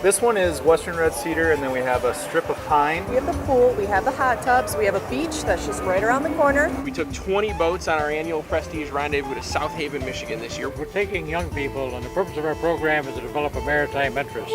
This one is Western Red Cedar, and then we have a strip of pine. We have the pool, we have the hot tubs, we have a beach that's just right around the corner. We took 20 boats on our annual Prestige Rendezvous to South Haven, Michigan this year. We're taking young people, and the purpose of our program is to develop a maritime interest.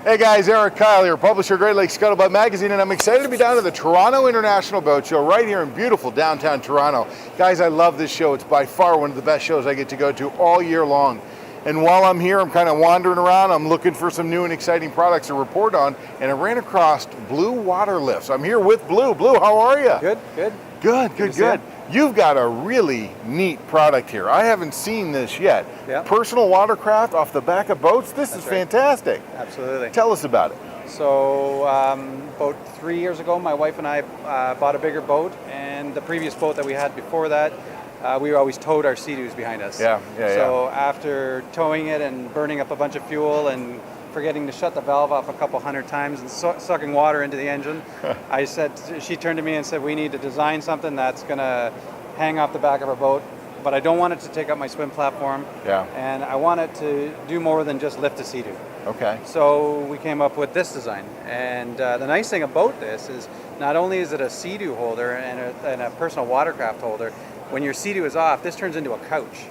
Hey guys, Erik Kyle here, publisher of Great Lakes Scuttlebutt Magazine, and I'm excited to be down at the Toronto International Boat Show right here in beautiful downtown Toronto. Guys, I love this show. It's by far one of the best shows I get to go to all year long. And while I'm here, I'm kind of wandering around. I'm looking for some new and exciting products to report on, and I ran across Blu Water Lifts. I'm here with Blu. Blu, how are you? Good, good. Good. You've got a really neat product here. I haven't seen this yet. Yeah. Personal watercraft off the back of boats. This is fantastic. Absolutely. Tell us about it. So about 3 years ago, my wife and I bought a bigger boat, and the previous boat that we had before that, we always towed our Sea-Doos behind us. So after towing it and burning up a bunch of fuel and forgetting to shut the valve off a couple hundred times and sucking water into the engine, she turned to me and said, we need to design something that's going to hang off the back of our boat, but I don't want it to take up my swim platform. And I want it to do more than just lift a Sea-Doo. Okay. So we came up with this design. And the nice thing about this is not only is it a Sea-Doo holder and a personal watercraft holder, when your Sea-Doo is off, this turns into a couch.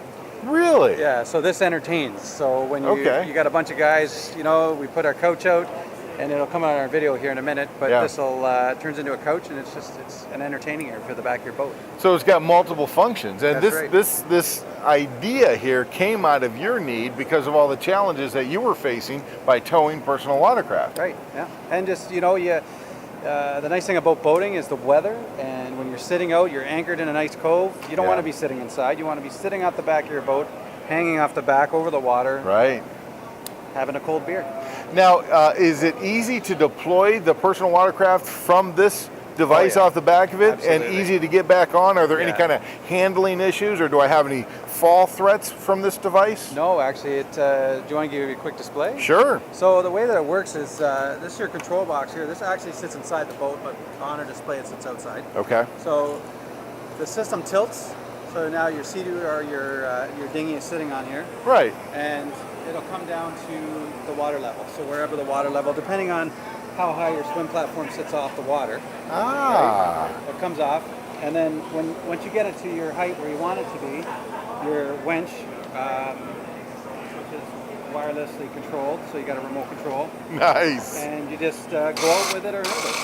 Really? Yeah, so this entertains. So when you got a bunch of guys, we put our couch out, and it'll come out on our video here in a minute, but this will turns into a couch, and it's an entertaining area for the back of your boat. So it's got multiple functions, and That's right. this idea here came out of your need because of all the challenges that you were facing by towing personal watercraft. Right, yeah. And just, the nice thing about boating is the weather, and when you're sitting out, you're anchored in a nice cove. You don't want to be sitting inside. You want to be sitting out the back of your boat, hanging off the back over the water. Right. Having a cold beer. Now, is it easy to deploy the personal watercraft from this device off the back of it? Absolutely. And easy to get back on? Are there any kind of handling issues, or do I have any fall threats from this device? No, actually, do you want to give you a quick display? Sure. So the way that it works is, this is your control box here. This actually sits inside the boat, but on our display it sits outside. Okay. So the system tilts, so now your Sea-Doo or your dinghy is sitting on here. Right. And it'll come down to the water level. So wherever the water level, depending on how high your swim platform sits off the water. Right? It comes off, and then once you get it to your height where you want it to be, your winch, which is wirelessly controlled, so you got a remote control. Nice. And you just go out with it or out it.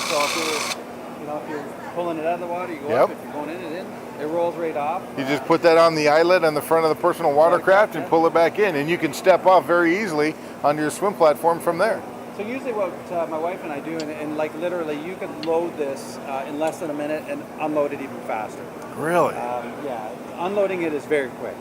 So if you're pulling it out of the water, you go up. If you're going in, it rolls right off. You just put that on the eyelet on the front of the personal watercraft and pull it back in, and you can step off very easily onto your swim platform from there. So usually what my wife and I do, and like literally you can load this in less than a minute and unload it even faster. Really? Unloading it is very quick.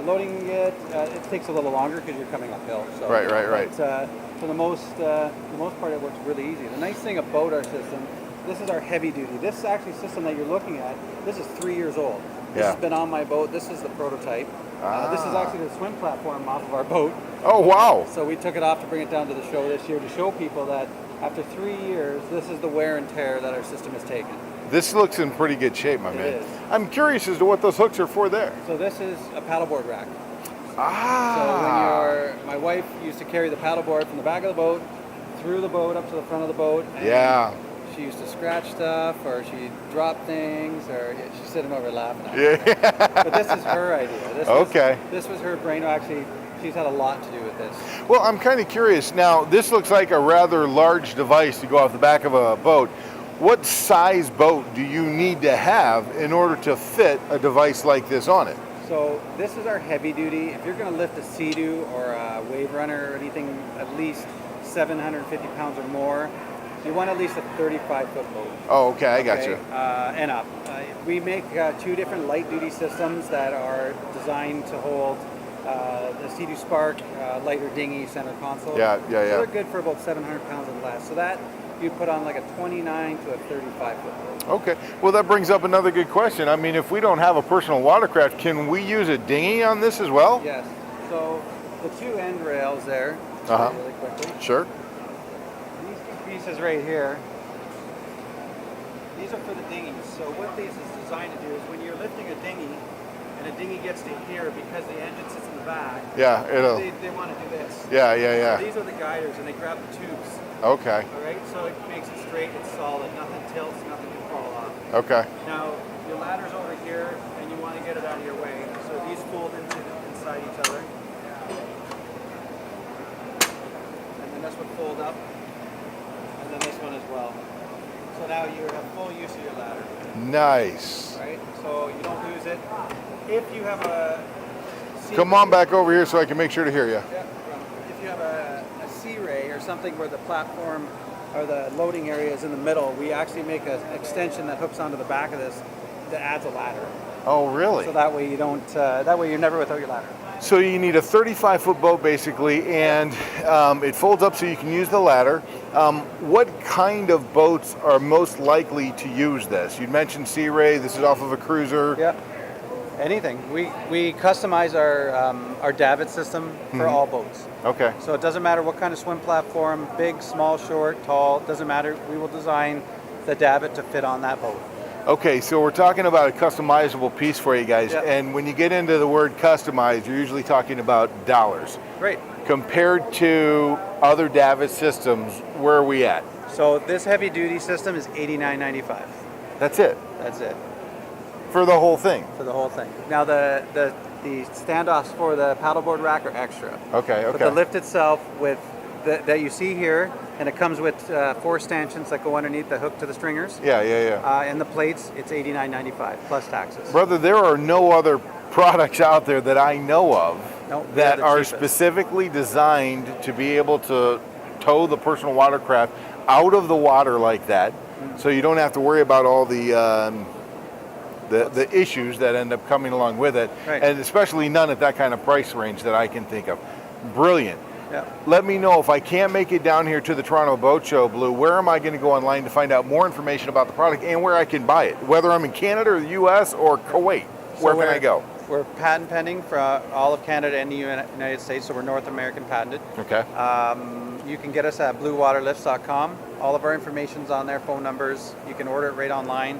Loading it, it takes a little longer because you're coming uphill. So, Right. But, for the most part, it works really easy. The nice thing about our system, this is our heavy duty. This actually system that you're looking at, this is 3 years old. This has been on my boat. This is the prototype. This is actually the swim platform off of our boat. Oh, wow. So we took it off to bring it down to the show this year to show people that after 3 years, this is the wear and tear that our system has taken. This looks in pretty good shape, my man. It is. I'm curious as to what those hooks are for there. So this is a paddleboard rack. Ah. So my wife used to carry the paddleboard from the back of the boat, through the boat, up to the front of the boat. And she used to scratch stuff, or she'd drop things, or she's sitting over laughing at it. But this is her idea. This was her brain. Actually, she's had a lot to do with this. Well, I'm kind of curious. Now, this looks like a rather large device to go off the back of a boat. What size boat do you need to have in order to fit a device like this on it? So this is our heavy duty. If you're going to lift a Sea-Doo or a Wave Runner or anything at least 750 pounds or more, you want at least a 35-foot boat. Oh, okay, I got you. And up. We make 2 different light-duty systems that are designed to hold the Sea-Doo Spark, lighter dinghy center console. So they're good for about 700 pounds and less. So that you put on like a 29 to a 35-foot boat. Okay. Well, that brings up another good question. I mean, if we don't have a personal watercraft, can we use a dinghy on this as well? Yes. So the two end rails there, really quickly. Sure. These two pieces right here, these are for the dinghies. So what these is designed to do is when you're lifting a dinghy, and a dinghy gets to here because the engine sits in the back. Yeah, they want to do this. Yeah, yeah, yeah. So these are the guiders, and they grab the tubes. Okay. All right, so it makes it straight, it's solid, nothing tilts, nothing can fall off. Okay. Now, your ladder's over here, and you want to get it out of your way. So these fold inside each other. And then this would fold up, and then this one as well. So now you have full use of your ladder. Nice. Right, so you don't lose it. If you have a... Come on back over here so I can make sure to hear you. Yeah, if you have a C-ray or something where the platform or the loading area is in the middle, we actually make an extension that hooks onto the back of this that adds a ladder. Oh, really? So that way you don't, that way you're never without your ladder. So you need a 35-foot boat basically, and it folds up so you can use the ladder. What kind of boats are most likely to use this? You mentioned Sea-Ray. This is off of a cruiser. Yeah. Anything. We customize our davit system for all boats. Okay. So it doesn't matter what kind of swim platform, big, small, short, tall, doesn't matter. We will design the davit to fit on that boat. Okay, so we're talking about a customizable piece for you guys, Yep. and when you get into the word customized, you're usually talking about dollars. Great. Compared to other davit systems, where are we at? So this heavy duty system is $89.95. That's it? That's it. For the whole thing? For the whole thing. Now the standoffs for the paddleboard rack are extra. Okay, okay. But the lift itself with that you see here, and it comes with 4 stanchions that go underneath the hook to the stringers. Yeah, yeah, yeah. And the plates, it's $89.95 plus taxes. Brother, there are no other products out there that I know of that the are cheapest. specifically designed to be able to tow the personal watercraft out of the water like that, so you don't have to worry about all the issues that end up coming along with it, Right. and especially none at that kind of price range that I can think of. Brilliant. Yeah. Let me know if I can't make it down here to the Toronto Boat Show, Blue, where am I going to go online to find out more information about the product and where I can buy it, whether I'm in Canada or the US or Kuwait? Where can I go? We're patent pending for all of Canada and the United States, so we're North American patented. Okay. You can get us at bluwaterlifts.com. All of our information's on there, phone numbers. You can order it right online.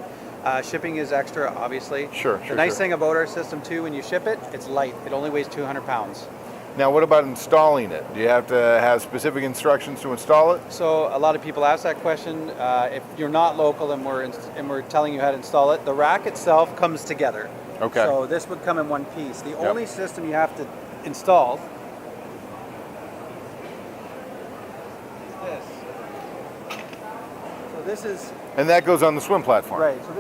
Shipping is extra, obviously. Sure. The nice thing about our system, too, when you ship it, it's light. It only weighs 200 pounds. Now, what about installing it? Do you have to have specific instructions to install it? So a lot of people ask that question. If you're not local and we're telling you how to install it, the rack itself comes together. Okay. So this would come in one piece. The only system you have to install is this. So this is And that goes on the swim platform. right. So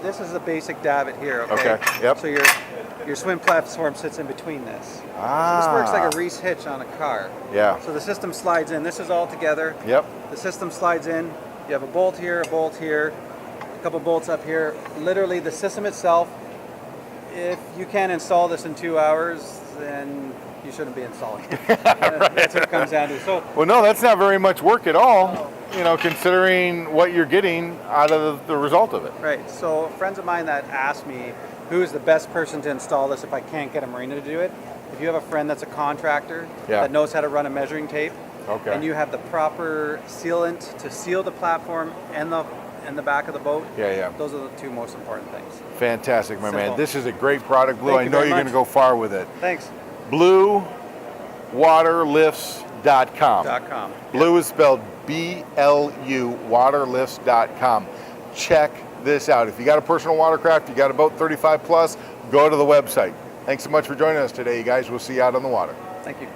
this is the basic davit here. Okay. Yep. So your swim platform sits in between this. Ah. So this works like a Reese hitch on a car. Yeah. So the system slides in. This is all together. Yep. The system slides in. You have a bolt here, a couple bolts up here. Literally, the system itself, if you can't install this in 2 hours, then you shouldn't be installing it. That's what it comes down to. So, Well, no, that's not very much work at all, considering what you're getting out of the result of it. right. So friends of mine that ask me, who is the best person to install this if I can't get a marina to do it? If you have a friend that's a contractor that knows how to run a measuring tape, and you have the proper sealant to seal the platform and the back of the boat, those are the two most important things. Fantastic, my man. Simple. This is a great product, Blue. Thank I you know very you're going much. to go far with it. Thanks. BluWaterLifts.com. .com. Blue is spelled BLU, waterlifts.com. Check this out. If you got a personal watercraft, you got a boat 35 plus, go to the website. Thanks so much for joining us today, you guys. We'll see you out on the water. Thank you.